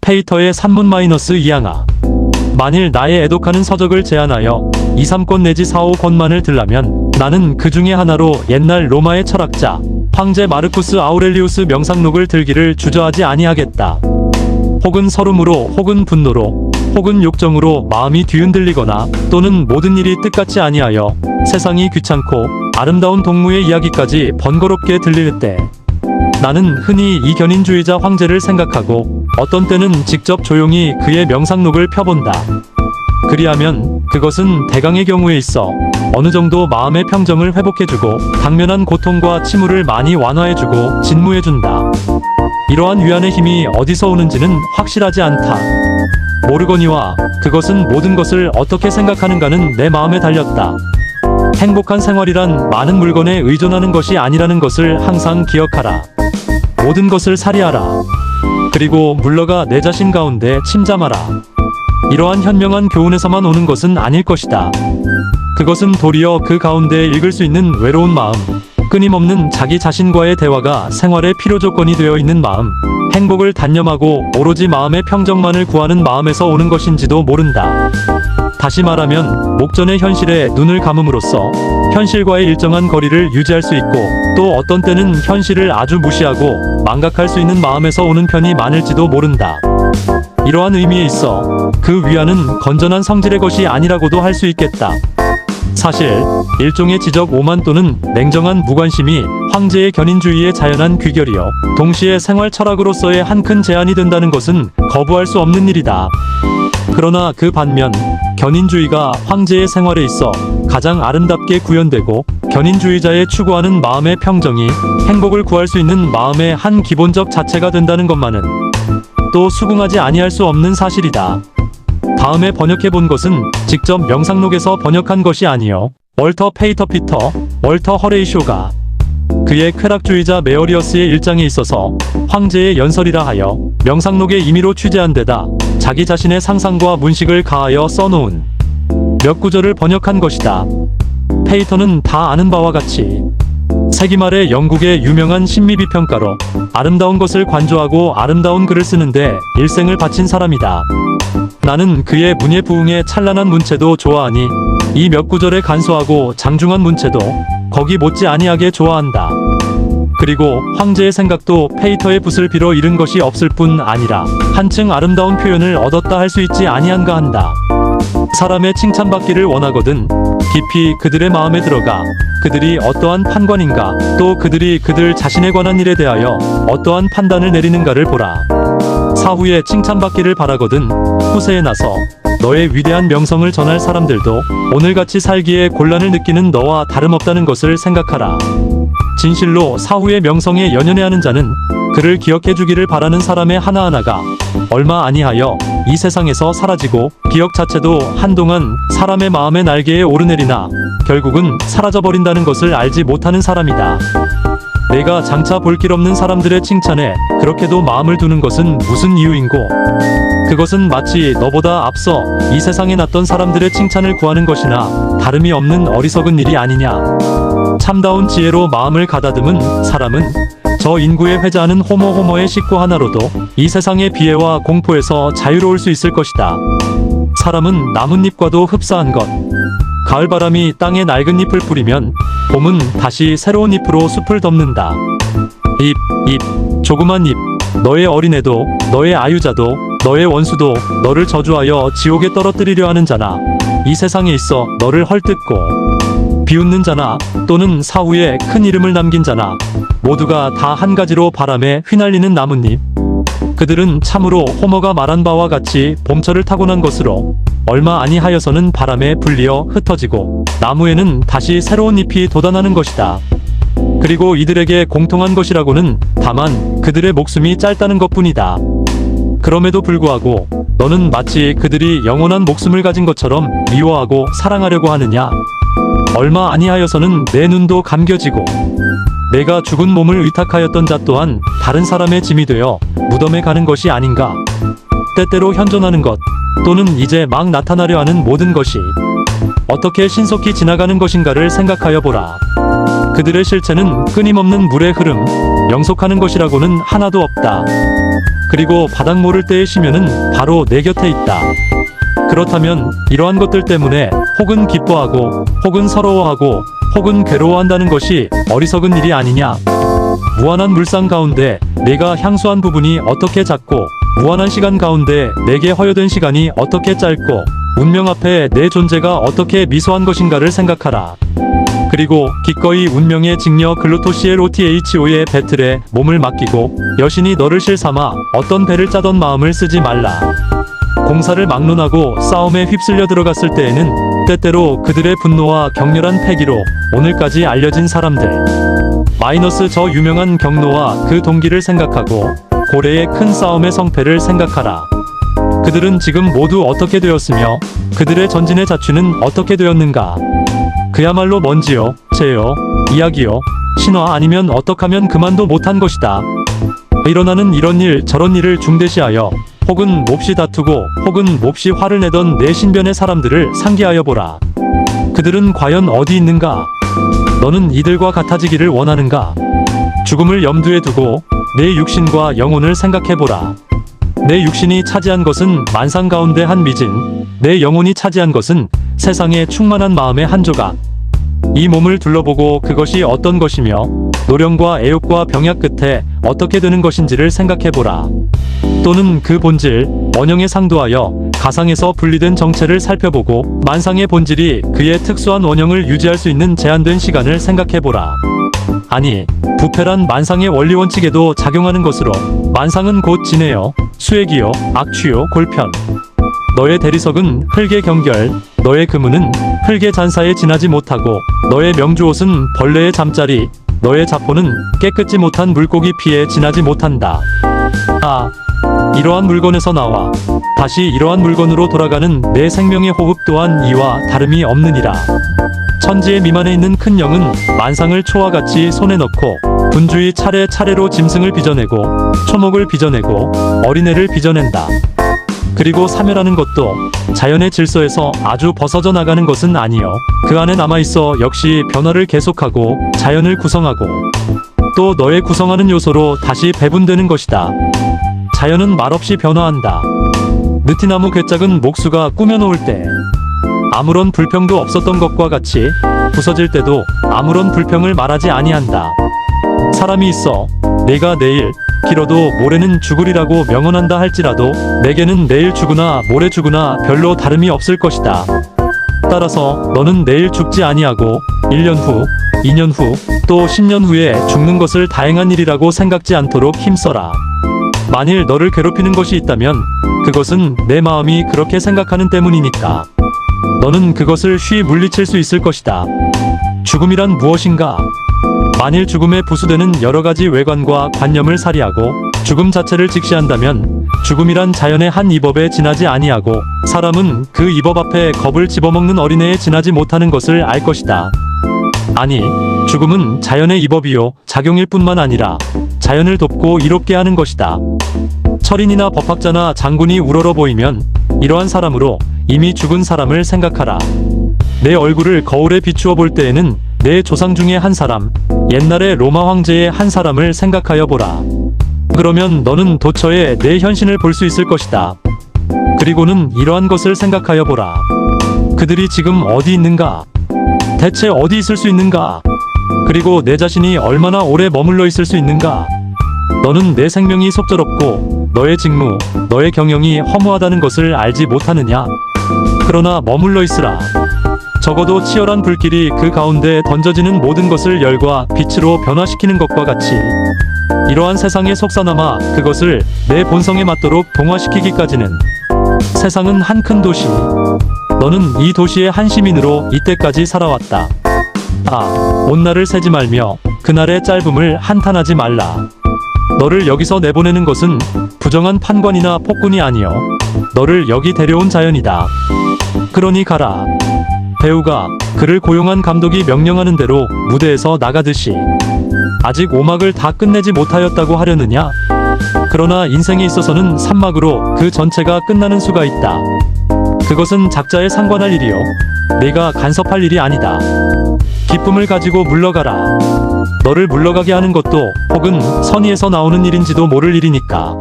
페이터의 산문-2항아. 만일 나의 애독하는 서적을 제안하여 2, 3권 내지 4, 5권만을 들라면 나는 그 중에 하나로 옛날 로마의 철학자 황제 마르쿠스 아우렐리우스 명상록을 들기를 주저하지 아니하겠다. 혹은 서름으로, 혹은 분노로, 혹은 욕정으로 마음이 뒤흔들리거나 또는 모든 일이 뜻같지 아니하여 세상이 귀찮고 아름다운 동무의 이야기까지 번거롭게 들릴 때 나는 흔히 이 견인주의자 황제를 생각하고 어떤 때는 직접 조용히 그의 명상록을 펴본다. 그리하면 그것은 대강의 경우에 있어 어느 정도 마음의 평정을 회복해주고 당면한 고통과 침울을 많이 완화해주고 진무해준다. 이러한 위안의 힘이 어디서 오는지는 확실하지 않다. 모르거니와 그것은 모든 것을 어떻게 생각하는가는 내 마음에 달렸다. 행복한 생활이란 많은 물건에 의존하는 것이 아니라는 것을 항상 기억하라. 모든 것을 살이하라. 그리고 물러가 내 자신 가운데 침잠하라. 이러한 현명한 교훈에서만 오는 것은 아닐 것이다. 그것은 도리어 그 가운데 읽을 수 있는 외로운 마음, 끊임없는 자기 자신과의 대화가 생활의 필요 조건이 되어 있는 마음, 행복을 단념하고 오로지 마음의 평정만을 구하는 마음에서 오는 것인지도 모른다. 다시 말하면 목전의 현실에 눈을 감음으로써 현실과의 일정한 거리를 유지할 수 있고 또 어떤 때는 현실을 아주 무시하고 망각할 수 있는 마음에서 오는 편이 많을지도 모른다. 이러한 의미에 있어 그 위안은 건전한 성질의 것이 아니라고도 할 수 있겠다. 사실 일종의 지적 오만 또는 냉정한 무관심이 황제의 견인주의의 자연한 귀결이요 동시에 생활 철학으로서의 한 큰 제한이 된다는 것은 거부할 수 없는 일이다. 그러나 그 반면 견인주의가 황제의 생활에 있어 가장 아름답게 구현되고 견인주의자의 추구하는 마음의 평정이 행복을 구할 수 있는 마음의 한 기본적 자체가 된다는 것만은 또 수긍하지 아니할 수 없는 사실이다. 다음에 번역해본 것은 직접 명상록에서 번역한 것이 아니요 월터 페이터 피터, 월터 허레이쇼가 그의 쾌락주의자 메어리어스의 일장에 있어서 황제의 연설이라 하여 명상록의 임의로 취재한 데다 자기 자신의 상상과 문식을 가하여 써놓은 몇 구절을 번역한 것이다. 페이터는 다 아는 바와 같이 세기 말에 영국의 유명한 심미비평가로 아름다운 것을 관조하고 아름다운 글을 쓰는데 일생을 바친 사람이다. 나는 그의 문예부흥의 찬란한 문체도 좋아하니 이 몇 구절에 간소하고 장중한 문체도 거기 못지 아니하게 좋아한다. 그리고 황제의 생각도 페이터의 붓을 빌어 잃은 것이 없을 뿐 아니라 한층 아름다운 표현을 얻었다 할 수 있지 아니한가 한다. 사람의 칭찬받기를 원하거든 깊이 그들의 마음에 들어가 그들이 어떠한 판관인가 또 그들이 그들 자신에 관한 일에 대하여 어떠한 판단을 내리는가를 보라. 사후에 칭찬받기를 바라거든 후세에 나서 너의 위대한 명성을 전할 사람들도 오늘같이 살기에 곤란을 느끼는 너와 다름없다는 것을 생각하라. 진실로 사후의 명성에 연연해하는 자는 그를 기억해주기를 바라는 사람의 하나하나가 얼마 아니하여 이 세상에서 사라지고 기억 자체도 한동안 사람의 마음의 날개에 오르내리나 결국은 사라져버린다는 것을 알지 못하는 사람이다. 내가 장차 볼 길 없는 사람들의 칭찬에 그렇게도 마음을 두는 것은 무슨 이유인고 그것은 마치 너보다 앞서 이 세상에 났던 사람들의 칭찬을 구하는 것이나 다름이 없는 어리석은 일이 아니냐. 참다운 지혜로 마음을 가다듬은 사람은 저 인구에 회자하는 호모의 식구 하나로도 이 세상의 비애와 공포에서 자유로울 수 있을 것이다. 사람은 나뭇잎과도 흡사한 것. 가을바람이 땅에 낡은 잎을 뿌리면 봄은 다시 새로운 잎으로 숲을 덮는다. 잎, 조그만 잎. 너의 어린애도, 너의 아유자도, 너의 원수도 너를 저주하여 지옥에 떨어뜨리려 하는 자나 이 세상에 있어 너를 헐뜯고 비웃는 자나 또는 사후에 큰 이름을 남긴 자나 모두가 다 한 가지로 바람에 휘날리는 나뭇잎. 그들은 참으로 호머가 말한 바와 같이 봄철을 타고난 것으로 얼마 아니하여서는 바람에 불리어 흩어지고 나무에는 다시 새로운 잎이 돋아나는 것이다. 그리고 이들에게 공통한 것이라고는 다만 그들의 목숨이 짧다는 것뿐이다. 그럼에도 불구하고 너는 마치 그들이 영원한 목숨을 가진 것처럼 미워하고 사랑하려고 하느냐? 얼마 아니하여서는 내 눈도 감겨지고 내가 죽은 몸을 위탁하였던 자 또한 다른 사람의 짐이 되어 무덤에 가는 것이 아닌가? 때때로 현존하는 것 또는 이제 막 나타나려 하는 모든 것이 어떻게 신속히 지나가는 것인가를 생각하여 보라. 그들의 실체는 끊임없는 물의 흐름, 영속하는 것이라고는 하나도 없다. 그리고 바닥 모를 때의 심연은 바로 내 곁에 있다. 그렇다면 이러한 것들 때문에 혹은 기뻐하고 혹은 서러워하고 혹은 괴로워한다는 것이 어리석은 일이 아니냐? 무한한 물상 가운데 내가 향수한 부분이 어떻게 작고 무한한 시간 가운데 내게 허여된 시간이 어떻게 짧고 운명 앞에 내 존재가 어떻게 미소한 것인가를 생각하라. 그리고 기꺼이 운명의 직녀 글루토시엘OTHO의 배틀에 몸을 맡기고 여신이 너를 실삼아 어떤 배를 짜던 마음을 쓰지 말라. 공사를 막론하고 싸움에 휩쓸려 들어갔을 때에는 때때로 그들의 분노와 격렬한 패기로 오늘까지 알려진 사람들 마이너스 저 유명한 경로와 그 동기를 생각하고 고래의 큰 싸움의 성패를 생각하라. 그들은 지금 모두 어떻게 되었으며 그들의 전진의 자취는 어떻게 되었는가? 그야말로 먼지요, 재요, 이야기요, 신화 아니면 어떡하면 그만도 못한 것이다. 일어나는 이런 일 저런 일을 중대시하여 혹은 몹시 다투고 혹은 몹시 화를 내던 내 신변의 사람들을 상기하여 보라. 그들은 과연 어디 있는가? 너는 이들과 같아지기를 원하는가? 죽음을 염두에 두고 내 육신과 영혼을 생각해보라. 내 육신이 차지한 것은 만상 가운데 한 미진, 내 영혼이 차지한 것은 세상에 충만한 마음의 한 조각. 이 몸을 둘러보고 그것이 어떤 것이며 노령과 애욕과 병약 끝에 어떻게 되는 것인지를 생각해보라. 또는 그 본질, 원형에 상도하여 가상에서 분리된 정체를 살펴보고 만상의 본질이 그의 특수한 원형을 유지할 수 있는 제한된 시간을 생각해보라. 아니, 부패란 만상의 원리 원칙에도 작용하는 것으로 만상은 곧 진해요, 수액이요, 악취요, 골편. 너의 대리석은 흙의 경결, 너의 금은은 흙의 잔사에 지나지 못하고 너의 명주옷은 벌레의 잠자리, 너의 자포는 깨끗지 못한 물고기 피에 지나지 못한다. 아, 이러한 물건에서 나와 다시 이러한 물건으로 돌아가는 내 생명의 호흡 또한 이와 다름이 없느니라. 천지의 미만에 있는 큰 영은 만상을 초와 같이 손에 넣고 분주히 차례차례로 짐승을 빚어내고 초목을 빚어내고 어린애를 빚어낸다. 그리고 사멸하는 것도 자연의 질서에서 아주 벗어져 나가는 것은 아니요, 그 안에 남아있어 역시 변화를 계속하고 자연을 구성하고 또 너의 구성하는 요소로 다시 배분되는 것이다. 자연은 말없이 변화한다. 느티나무 괴짝은 목수가 꾸며놓을 때 아무런 불평도 없었던 것과 같이 부서질 때도 아무런 불평을 말하지 아니한다. 사람이 있어 내가 내일 길어도 모레는 죽으리라고 명언한다 할지라도 내게는 내일 죽으나 모레 죽으나 별로 다름이 없을 것이다. 따라서 너는 내일 죽지 아니하고 1년 후, 2년 후, 또 10년 후에 죽는 것을 다행한 일이라고 생각지 않도록 힘써라. 만일 너를 괴롭히는 것이 있다면 그것은 내 마음이 그렇게 생각하는 때문이니까. 너는 그것을 쉬이 물리칠 수 있을 것이다. 죽음이란 무엇인가? 만일 죽음에 부수되는 여러가지 외관과 관념을 살이하고 죽음 자체를 직시한다면 죽음이란 자연의 한 이법에 지나지 아니하고 사람은 그 이법 앞에 겁을 집어먹는 어린애에 지나지 못하는 것을 알 것이다. 아니, 죽음은 자연의 이법이요 작용일 뿐만 아니라 자연을 돕고 이롭게 하는 것이다. 철인이나 법학자나 장군이 우러러 보이면 이러한 사람으로 이미 죽은 사람을 생각하라. 내 얼굴을 거울에 비추어 볼 때에는 내 조상 중에 한 사람, 옛날의 로마 황제의 한 사람을 생각하여 보라. 그러면 너는 도처에 내 현신을 볼 수 있을 것이다. 그리고는 이러한 것을 생각하여 보라. 그들이 지금 어디 있는가? 대체 어디 있을 수 있는가? 그리고 내 자신이 얼마나 오래 머물러 있을 수 있는가? 너는 내 생명이 속절없고 너의 직무, 너의 경영이 허무하다는 것을 알지 못하느냐? 그러나 머물러 있으라. 적어도 치열한 불길이 그 가운데 던져지는 모든 것을 열과 빛으로 변화시키는 것과 같이 이러한 세상의 속사나마 그것을 내 본성에 맞도록 동화시키기까지는 세상은 한 큰 도시. 너는 이 도시의 한 시민으로 이때까지 살아왔다. 아, 온 날을 세지 말며 그날의 짧음을 한탄하지 말라. 너를 여기서 내보내는 것은 부정한 판관이나 폭군이 아니여 너를 여기 데려온 자연이다. 그러니 가라. 배우가 그를 고용한 감독이 명령하는 대로 무대에서 나가듯이 아직 5막을 다 끝내지 못하였다고 하려느냐? 그러나 인생에 있어서는 3막으로 그 전체가 끝나는 수가 있다. 그것은 작자에 상관할 일이요 내가 간섭할 일이 아니다. 기쁨을 가지고 물러가라. 너를 물러가게 하는 것도 혹은 선의에서 나오는 일인지도 모를 일이니까.